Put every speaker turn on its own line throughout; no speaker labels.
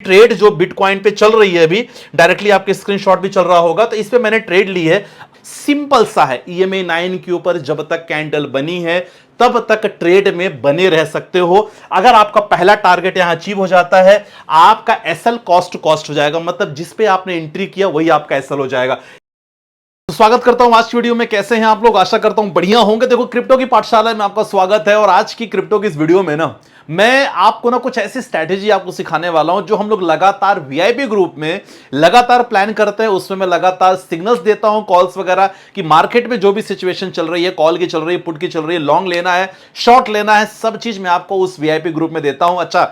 Trade जो bitcoin पे चल रही है अभी, डायरेक्टली आपके स्क्रीनशॉट भी चल रहा होगा, तो इस पे मैंने ट्रेड ली है। सिंपल सा है, EMA 9 के ऊपर जब तक कैंडल बनी है तब तक ट्रेड में बने रह सकते हो। अगर आपका पहला टारगेट यहां अचीव हो जाता है, आपका एसएल कॉस्ट हो जाएगा, मतलब जिस पे आपने एंट्री किया वही आपका एसएल हो जाएगा। तो स्वागत करता हूं आज की वीडियो में। कैसे हैं आप लोग? आशा करता हूं बढ़िया होंगे। देखो, क्रिप्टो की पाठशाला में आपका स्वागत है और आज की क्रिप्टो की इस वीडियो में ना मैं आपको कुछ ऐसी स्ट्रैटेजी आपको सिखाने वाला हूं जो हम लोग लगातार वीआईपी ग्रुप में लगातार प्लान करते हैं। उसमें मैं लगातार सिग्नल्स देता हूं, कॉल्स वगैरह, कि मार्केट में जो भी सिचुएशन चल रही है, कॉल की चल रही है, पुट की चल रही है, लॉन्ग लेना है, शॉर्ट लेना है, सब चीज मैं आपको उस वीआईपी ग्रुप में देता हूं। अच्छा,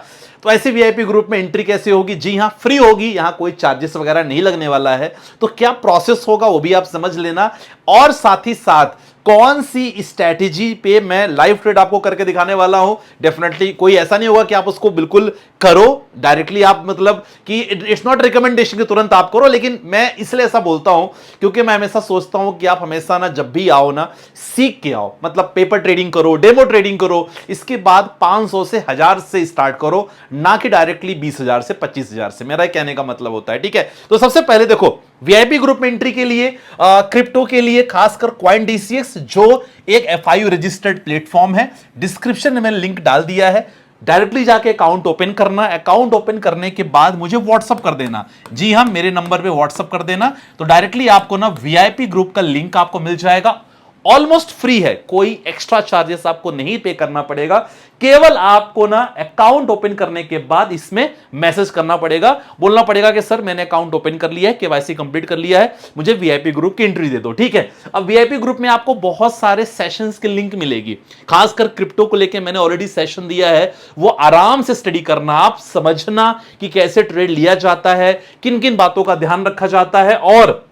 तो ऐसे वीआईपी ग्रुप में एंट्री कैसे होगी? जी हां, फ्री होगी, यहां कोई चार्जेस वगैरह नहीं लगने वाला है। तो क्या प्रोसेस होगा वो भी आप समझ लेना, और साथ ही साथ कौन सी स्ट्रैटेजी पे मैं लाइव ट्रेड आपको करके दिखाने वाला हूं। डेफिनेटली कोई ऐसा नहीं होगा कि आप उसको बिल्कुल करो डायरेक्टली, आप मतलब कि इट्स नॉट रिकमेंडेशन कि तुरंत आप करो, लेकिन मैं इसलिए ऐसा बोलता हूं क्योंकि मैं हमेशा सोचता हूं कि आप हमेशा ना जब भी आओ ना सीख के आओ। मतलब पेपर ट्रेडिंग करो, डेमो ट्रेडिंग करो, इसके बाद 500 से 1000 से स्टार्ट करो, ना कि डायरेक्टली 20,000 से 25,000 से। मेरा कहने का मतलब होता है, ठीक है। तो सबसे पहले देखो, वीआईपी ग्रुप में एंट्री के लिए क्रिप्टो के लिए खासकर CoinDCX जो एक FIU रजिस्टर्ड प्लेटफॉर्म है, डिस्क्रिप्शन में मैंने लिंक डाल दिया है। डायरेक्टली जाके अकाउंट ओपन करना। अकाउंट ओपन करने के बाद मुझे व्हाट्सअप कर देना। जी हां, मेरे नंबर पे व्हाट्सअप कर देना, तो डायरेक्टली आपको ना वीआईपी ग्रुप का लिंक आपको मिल जाएगा। ऑलमोस्ट फ्री है, कोई एक्स्ट्रा चार्जेस आपको नहीं पे करना पड़ेगा। केवल आपको ना अकाउंट ओपन करने के बाद इसमें मैसेज करना पड़ेगा, बोलना पड़ेगा कि सर मैंने अकाउंट ओपन कर लिया है, केवाईसी कंप्लीट कर लिया है, मुझे वीआईपी ग्रुप की एंट्री दे दो। ठीक है। अब वीआईपी ग्रुप में आपको बहुत सारे सेशंस की लिंक मिलेगी। खासकर क्रिप्टो को लेकर मैंने ऑलरेडी सेशन दिया है, वो आराम से स्टडी करना, आप समझना कि कैसे ट्रेड लिया जाता है, किन किन बातों का ध्यान रखा जाता है, और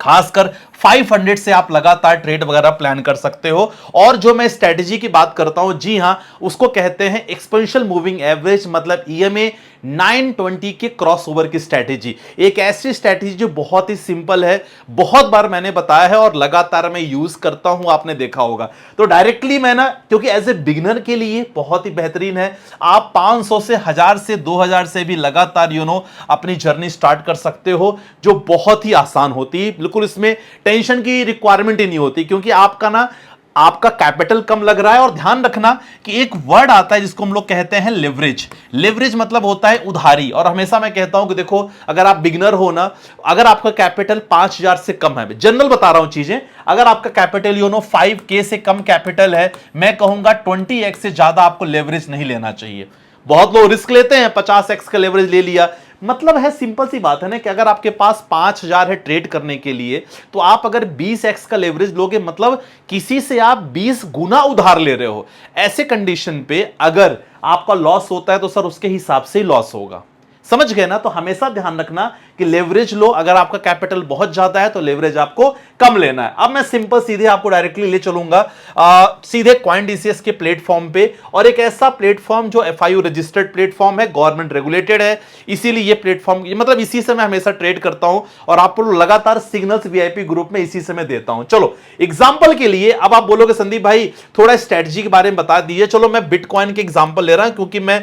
खासकर 500 से आप लगातार ट्रेड वगैरह प्लान कर सकते हो। और जो मैं स्ट्रेटजी की बात करता हूं, जी हां, उसको कहते हैं एक्सपोनेंशियल मूविंग एवरेज, मतलब EMA 920 के क्रॉसओवर की स्ट्रेटजी। एक ऐसी स्ट्रेटजी जो बहुत ही सिंपल है, बहुत बार मैंने बताया है और लगातार मैं यूज करता हूं, आपने देखा होगा। तो डायरेक्टली मैं ना, क्योंकि एज ए बिगिनर के लिए बहुत ही बेहतरीन है, आप 500 से 1000 से 2000 से भी लगातार अपनी जर्नी स्टार्ट कर सकते हो, जो बहुत ही आसान होती है। बिल्कुल इसमें टेंशन की रिक्वायरमेंट ही नहीं होती, क्योंकि आपका कैपिटल कम लग रहा है। और ध्यान रखना कि एक वर्ड आता है जिसको हम लोग कहते हैं लेवरेज। लेवरेज मतलब होता है उधारी। और हमेशा मैं कहता हूं कि देखो, अगर आप बिगनर हो ना, अगर आपका कैपिटल 5000 से कम है, जनरल बता रहा हूं चीजें, अगर आपका कैपिटल 5K से कम कैपिटल है, मैं कहूंगा 20x से ज्यादा आपको लेवरेज नहीं लेना चाहिए। बहुत लोग रिस्क लेते हैं, 50x का लेवरेज ले लिया। मतलब है, सिंपल सी बात है ना, कि अगर आपके पास 5000 है ट्रेड करने के लिए, तो आप अगर 20x का लेवरेज लोगे, मतलब किसी से आप 20 गुना उधार ले रहे हो। ऐसे कंडीशन पे अगर आपका लॉस होता है तो सर उसके हिसाब से ही लॉस होगा। समझ गए ना? तो हमेशा ध्यान रखना कि लेवरेज लो। अगर आपका कैपिटल बहुत ज्यादा है तो लेवरेज आपको कम लेना है। अब मैं सिंपल सीधे आपको डायरेक्टली ले चलूंगा सीधे CoinDCX के प्लेटफॉर्म पे, और एक ऐसा प्लेटफॉर्म जो FIU रजिस्टर्ड प्लेटफॉर्म है, गवर्नमेंट रेगुलेटेड है, इसीलिए ये प्लेटफॉर्म, मतलब इसी से मैं हमेशा ट्रेड करता हूं और आपको लगातार सिग्नल्स वीआईपी ग्रुप में इसी से मैं देता हूं। चलो एग्जाम्पल के लिए, अब आप बोलोगे संदीप भाई थोड़ा स्ट्रेटजी के बारे में बता दीजिए। चलो मैं बिटकॉइन के एग्जाम्पल ले रहा हूं, क्योंकि मैं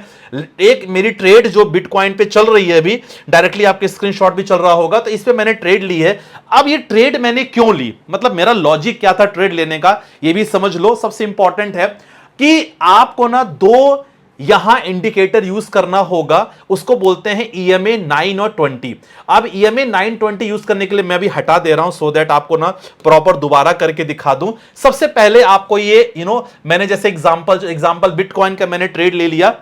एक मेरी ट्रेड जो बिटकॉइन पे चल रही है अभी, डायरेक्टली आपके स्क्रीनशॉट भी चल रहा होगा, तो इस पे मैंने ट्रेड ली है। अब ये ट्रेड मैंने क्यों ली, मतलब मेरा लॉजिक क्या था ट्रेड लेने का, ये भी समझ लो। सबसे इंपॉर्टेंट है कि आपको ना दो यहां इंडिकेटर यूज करना होगा, उसको बोलते हैं EMA 9 और 20। अब EMA 920 यूज करने के लिए मैं भी हटा दे रहा हूं, सो दैट आपको ना प्रॉपर दोबारा करके दिखा दूं। सबसे पहले आपको ये मैंने जैसे एग्जांपल बिटकॉइन का मैंने ट्रेड ले लिया,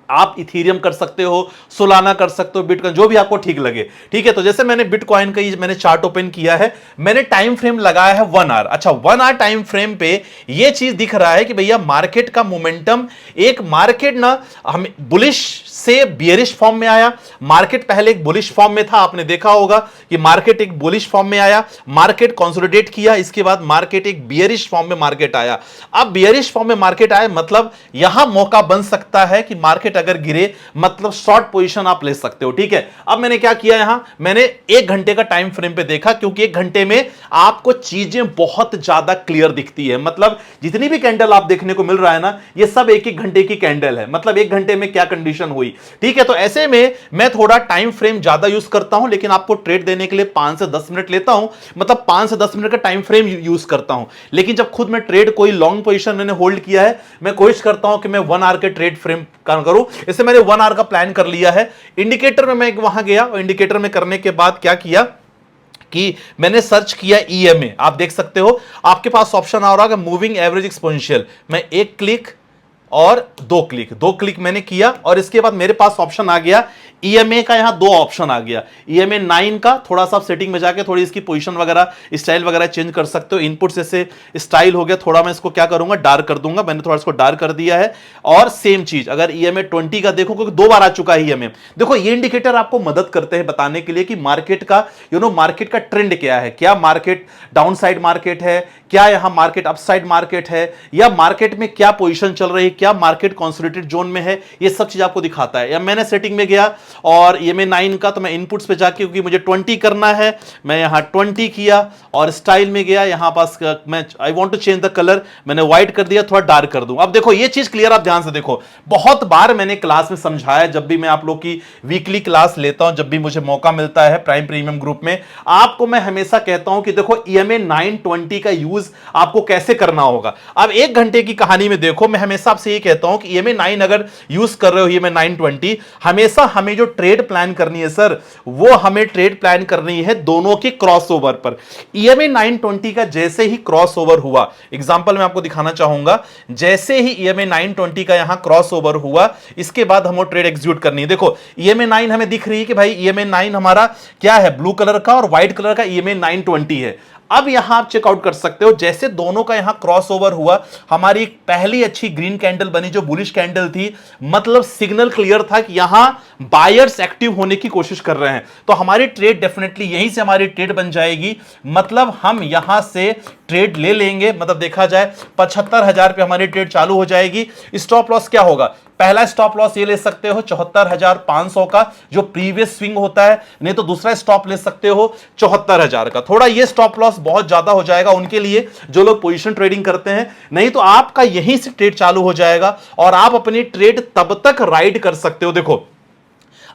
आप इथेरियम कर सकते हो, सोलाना कर सकते हो, बिटकॉइन, जो भी आपको ठीक लगे। ठीक है। तो जैसे मैंने बिटकॉइन का मैंने चार्ट ओपन किया है, मैंने टाइम फ्रेम लगाया है 1 आवर। अच्छा, 1 आवर टाइम फ्रेम पे ये चीज दिख रहा है कि भैया मार्केट का मोमेंटम, एक मार्केट ना हम बुलिश से बियरिश फॉर्म में आया। मार्केट पहले एक बुलिश फॉर्म में था, आपने देखा होगा कि मार्केट एक बुलिश फॉर्म में आया, मार्केट कंसोलिडेट किया, इसके बाद मार्केट एक बियरिश फॉर्म में मार्केट आया। अब बियरिश फॉर्म में मार्केट आया, मतलब यहां मौका बन सकता है कि मार्केट मार्केट अगर गिरे मतलब शॉर्ट पोजीशन आप ले सकते हो, ठीक है। अब मैंने क्या किया, यहां मैंने 1 घंटे का टाइम फ्रेम पे देखा, क्योंकि 1 घंटे में आपको चीजें बहुत ज्यादा क्लियर दिखती है। मतलब जितनी भी कैंडल आप देखने को मिल रहा है ना, ये सब 1-1 घंटे की कैंडल है, मतलब 1 घंटे में क्या कंडीशन हुई, ठीक है। तो ऐसे में मैं थोड़ा टाइम फ्रेम ज्यादा यूज करता हूं, लेकिन आपको ट्रेड देने के लिए 5 से 10 मिनट लेता हूं, मतलब 5 से 10 मिनट का टाइम फ्रेम यूज करता हूं। लेकिन जब खुद मैं ट्रेड कोई लॉन्ग पोजीशन मैंने होल्ड किया है, मैं कोशिश करता हूं कि मैं 1 आवर के ट्रेड फ्रेम करूं। इससे मैंने 1 आवर का प्लान कर लिया है। इंडिकेटर में मैं वहां गया और इंडिकेटर में करने के बाद क्या किया कि मैंने सर्च किया ईएमए। आप देख सकते हो आपके पास ऑप्शन आ रहा है मूविंग एवरेज एक्सपोनेंशियल। मैं 1 क्लिक और 2 क्लिक मैंने किया और इसके बाद मेरे पास ऑप्शन आ गया ईएमए का। यहां 2 ऑप्शन आ गया, ईएमए 9 का। थोड़ा सा सेटिंग में जाके थोड़ी इसकी पोजीशन वगैरह स्टाइल वगैरह चेंज कर सकते हो। इनपुट से स्टाइल हो गया, थोड़ा मैं इसको क्या करूंगा, डार्क कर दूंगा। मैंने थोड़ा इसको डार्क कर दिया है। और सेम चीज अगर ईएमए 20 का देखो, क्योंकि 2 बार आ चुका है ईएमए। देखो ये इंडिकेटर आपको मदद करते हैं बताने के लिए कि मार्केट का मार्केट का ट्रेंड क्या है, क्या मार्केट डाउन साइड मार्केट है, क्या यहां मार्केट अपसाइड मार्केट है, या मार्केट में क्या पोजीशन चल रही है, क्या मार्केट कंसोलिडेटेड जोन में है, ये सब चीज आपको दिखाता है। या मैंने सेटिंग में गया और ये मैं 9 का, तो मैं इनपुट्स पे जाके, क्योंकि मुझे 20 करना है, मैं यहां 20 किया और स्टाइल में गया। यहां पास मैं I want to change the colour, मैंने व्हाइट कर दिया, थोड़ा डार्क कर दूं। अब देखो ये चीज क्लियर, आप ध्यान से देखो। बहुत बार मैंने क्लास में समझाया, जब भी मैं आप लोग की वीकली क्लास लेता हूं, जब भी मुझे मौका मिलता है प्राइम प्रीमियम ग्रुप में, आपको मैं हमेशा कहता हूं कि देखो ईएमए 920 का यूज आपको कैसे करना होगा। अब 1 घंटे की कहानी में देखो, मैं हमेशा आपसे ये कहता हूं कि ईएमए 9 अगर यूज कर रहे हो, ईएमए 920, हमेशा हमें जो ट्रेड प्लान करनी है सर, वो हमें ट्रेड प्लान करनी है दोनों के क्रॉसओवर पर। ईएमए 920 का जैसे ही क्रॉसओवर हुआ, एग्जांपल मैं आपको दिखाना चाहूंगा, जैसे ही ईएमए 920 का यहां क्रॉसओवर हुआ, इसके बाद हमें ट्रेड एग्जीक्यूट करनी है। देखो ईएमए 9 हमें दिख रही है कि भाई ईएमए 9 हमारा क्या है, ब्लू कलर का और व्हाइट कलर का ईएमए 920 है। अब यहां आप चेकआउट कर सकते हो, जैसे दोनों का यहां क्रॉसओवर हुआ, हमारी पहली अच्छी ग्रीन कैंडल बनी जो बुलिश कैंडल थी, मतलब सिग्नल क्लियर था कि यहां बायर्स एक्टिव होने की कोशिश कर रहे हैं। तो हमारी ट्रेड डेफिनेटली यहीं से हमारी ट्रेड बन जाएगी, मतलब हम यहां से ट्रेड ले लेंगे। मतलब देखा जाए 75,000 पे हमारी ट्रेड चालू हो जाएगी। स्टॉप लॉस क्या होगा, पहला स्टॉप लॉस ये ले सकते हो 74,500 का, जो प्रीवियस स्विंग होता है, नहीं तो दूसरा स्टॉप ले सकते हो 74,000 का। थोड़ा ये स्टॉप लॉस बहुत ज्यादा हो जाएगा उनके लिए जो लोग पोजीशन ट्रेडिंग करते हैं, नहीं तो आपका यहीं से ट्रेड चालू हो जाएगा और आप अपनी ट्रेड तब तक राइड कर सकते हो। देखो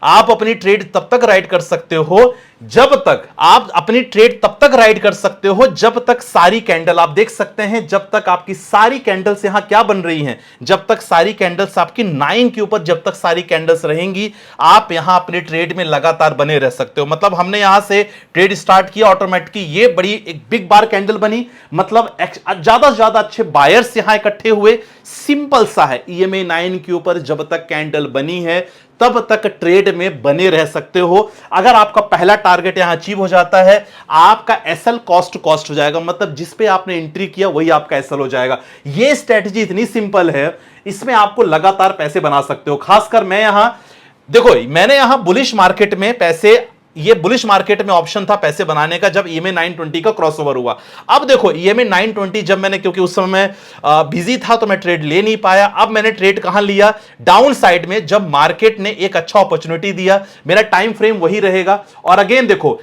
आप अपनी ट्रेड तब तक राइड कर सकते हो जब तक आप अपनी ट्रेड तब तक राइड कर सकते हो जब तक सारी कैंडल, आप देख सकते हैं, जब तक आपकी सारी कैंडल्स यहां क्या बन रही हैं, जब तक सारी कैंडल्स आपकी 9 के ऊपर, जब तक सारी कैंडल्स रहेंगी, आप यहां अपने ट्रेड में लगातार बने रह सकते हो। मतलब हमने यहां से ट्रेड स्टार्ट किया ऑटोमेटिकली, ये बड़ी एक बिग बार कैंडल बनी, मतलब ज्यादा से ज्यादा अच्छे बायर्स यहां इकट्ठे हुए। सिंपल सा है, ईएमए 9 के ऊपर जब तक कैंडल बनी है तब तक ट्रेड में बने रह सकते हो। अगर आपका पहला टारगेट यहां अचीव हो जाता है, आपका एसएल कॉस्ट हो जाएगा, मतलब जिस पे आपने एंट्री किया वही आपका एसएल हो जाएगा। ये स्ट्रेटजी इतनी सिंपल है, इसमें आपको लगातार पैसे बना सकते हो। खासकर मैं यहां देखो, मैंने यहां बुलिश मार्केट में पैसे, ये बुलिश मार्केट में ऑप्शन था पैसे बनाने का जब ईएमए 920 का क्रॉसओवर हुआ। अब देखो ईएमए 920 जब मैंने, क्योंकि उस समय बिजी था तो मैं ट्रेड ले नहीं पाया, अब मैंने ट्रेड कहां लिया, डाउन साइड में, जब मार्केट ने एक अच्छा अपॉर्चुनिटी दिया। मेरा टाइम फ्रेम वही रहेगा। और अगेन देखो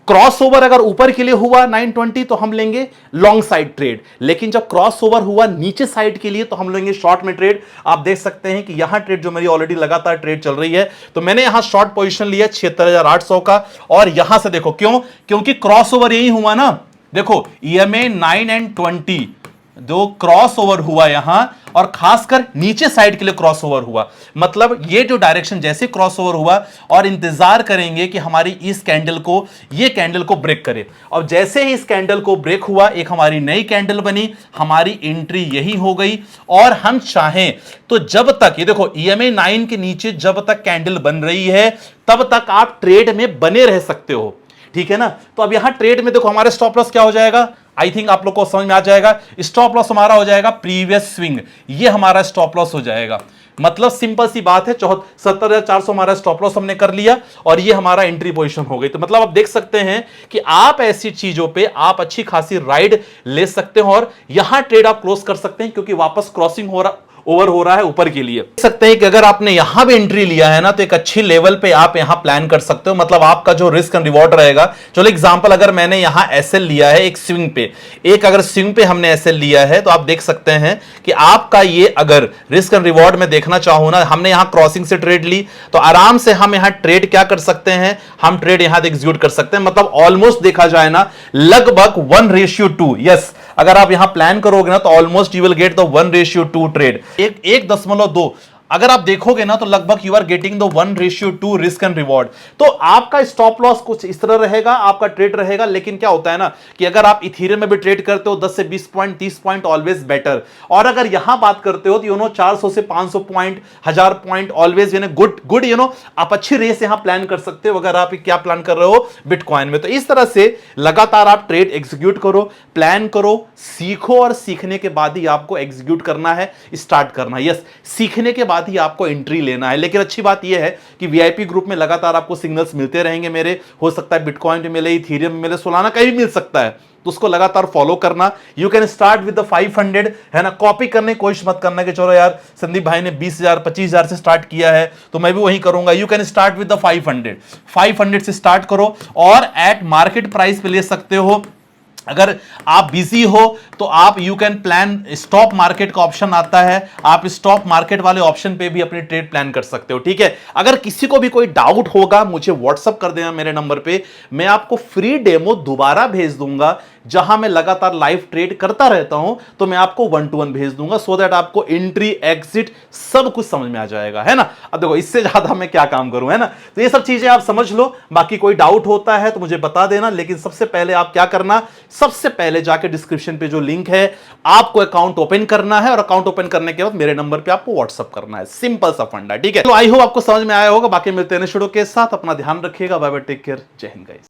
क्रॉसओवर अगर ऊपर के लिए हुआ 920 तो हम लेंगे लॉन्ग साइड ट्रेड, लेकिन जब क्रॉसओवर हुआ नीचे साइड के लिए तो हम लेंगे शॉर्ट में ट्रेड। आप देख सकते हैं कि यहां ट्रेड जो मेरी ऑलरेडी लगातार ट्रेड चल रही है, तो मैंने यहां शॉर्ट पोजीशन लिया 76,800 का। और यहां से देखो क्यों, क्योंकि क्रॉसओवर यही हुआ ना। देखो ईएमए 9 एंड 20 दो क्रॉस ओवर हुआ यहां, और खासकर नीचे साइड के लिए क्रॉस ओवर हुआ। मतलब ये जो डायरेक्शन जैसे क्रॉस ओवर हुआ, और इंतजार करेंगे कि हमारी इस कैंडल को, ये कैंडल को ब्रेक करे। और जैसे ही इस कैंडल को ब्रेक हुआ, एक हमारी नई कैंडल बनी, हमारी एंट्री यही हो गई। और हम चाहें तो जब तक, ये देखो ईएमए 9 के नीचे जब तक कैंडल बन रही है तब तक आप ट्रेड में बने रह सकते हो, ठीक है ना। तो अब यहां ट्रेड में देखो हमारे स्टॉप लॉस क्या हो जाएगा, आई थिंक आप लोग को समझ में आ जाएगा। स्टॉप लॉस हमारा हो जाएगा प्रीवियस स्विंग, ये हमारा स्टॉप लॉस हो जाएगा। मतलब सिंपल सी बात है, 74,400 हमारा स्टॉप लॉस हमने कर लिया और ये हमारा एंट्री पोजीशन हो गई। तो मतलब आप देख सकते हैं कि आप ऐसी चीजों पे आप अच्छी खासी राइड ले सकते हो और यहां ट्रेड आप क्लोज कर सकते हैं, क्योंकि वापस क्रॉसिंग हो रहा, ओवर हो रहा है ऊपर के लिए। देख सकते हैं कि अगर आपने यहां भी एंट्री लिया है ना तो एक अच्छी लेवल पे आप यहां प्लान कर सकते हो, मतलब आपका जो रिस्क एंड रिवॉर्ड रहेगा। चलो एग्जांपल, अगर मैंने यहां एसएल लिया है एक स्विंग पे, एक अगर स्विंग पे हमने एसएल लिया है तो आप देख सकते हैं कि आपका ये अगर रिस्क एंड रिवॉर्ड में देखना चाहूं ना, हमने यहां क्रॉसिंग से ट्रेड ली तो आराम से हम यहां ट्रेड क्या कर सकते हैं, हम ट्रेड यहां एग्जीक्यूट कर सकते हैं। मतलब ऑलमोस्ट देखा जाए ना लगभग 1:2। यस, अगर आप यहां प्लान करोगे ना तो almost you will get the 1:2 trade, 1.2। अगर आप देखोगे ना तो लगभग you are getting the 1:2 risk and reward. तो आपका स्टॉप लॉस कुछ इस तरह रहेगा, आपका ट्रेड रहेगा। लेकिन क्या होता है ना कि अगर आप इथेरियम में भी ट्रेड करते हो 10 से 20 पॉइंट 30 पॉइंट ऑलवेज बेटर, और अगर यहां बात करते हो तो 400 से 500 पॉइंट 1000 पॉइंट ऑलवेज गुड आप अच्छी रेस यहां प्लान कर सकते हो अगर आप क्या प्लान कर रहे हो बिटकॉइन में। तो इस तरह से लगातार आप ट्रेड एग्जीक्यूट करो, प्लान करो, सीखो, और सीखने के बाद ही आपको एग्जीक्यूट करना है, स्टार्ट करना है। यस, सीखने के बाद ही आपको एंट्री लेना है। लेकिन अच्छी बात यह है कि वीआईपी ग्रुप में लगातार आपको सिग्नल्स मिलते रहेंगे मेरे, हो सकता है बिटकॉइन में मिले, इथेरियम में मिले, सोलाना कहीं भी मिल सकता है, तो उसको लगातार फॉलो करना। You can start with the 500, है ना। कॉपी करने की कोशिश मत करना कि चलो यार संदीप भाई ने 20,000 25,000 से स्टार्ट किया है तो मैं भी वही करूंगा। You can start with the 500 से स्टार्ट करो, और एट मार्केट प्राइस पे ले सकते हो। अगर आप बिजी हो तो आप you can plan, stop market का ऑप्शन आता है, आप स्टॉप मार्केट वाले ऑप्शन पे भी अपनी ट्रेड प्लान कर सकते हो। ठीक है, अगर किसी को भी कोई डाउट होगा मुझे व्हाट्सअप कर देना मेरे नंबर पे, मैं आपको फ्री डेमो दोबारा भेज दूंगा जहां मैं लगातार लाइव ट्रेड करता रहता हूं, तो मैं आपको 1 to 1 भेज दूंगा, सो दैट आपको एंट्री एग्जिट सब कुछ समझ में आ जाएगा, है ना। अब देखो इससे ज्यादा मैं क्या काम करूं, है ना। तो ये सब चीजें आप समझ लो, बाकी कोई डाउट होता है तो मुझे बता देना। लेकिन सबसे पहले आप क्या करना, सबसे पहले जाके डिस्क्रिप्शन पे जो लिंक है आपको अकाउंट ओपन करना है, और अकाउंट ओपन करने के बाद मेरे नंबर पे आपको व्हाट्सअप करना है। सिंपल सा फंडा, ठीक है। तो आई होप आपको समझ में आया होगा। बाकी मिलते हैं नेक्स्ट वीडियो के साथ, अपना ध्यान रखिएगा, बाय बाय, टेक केयर, जय हिंद गाइस।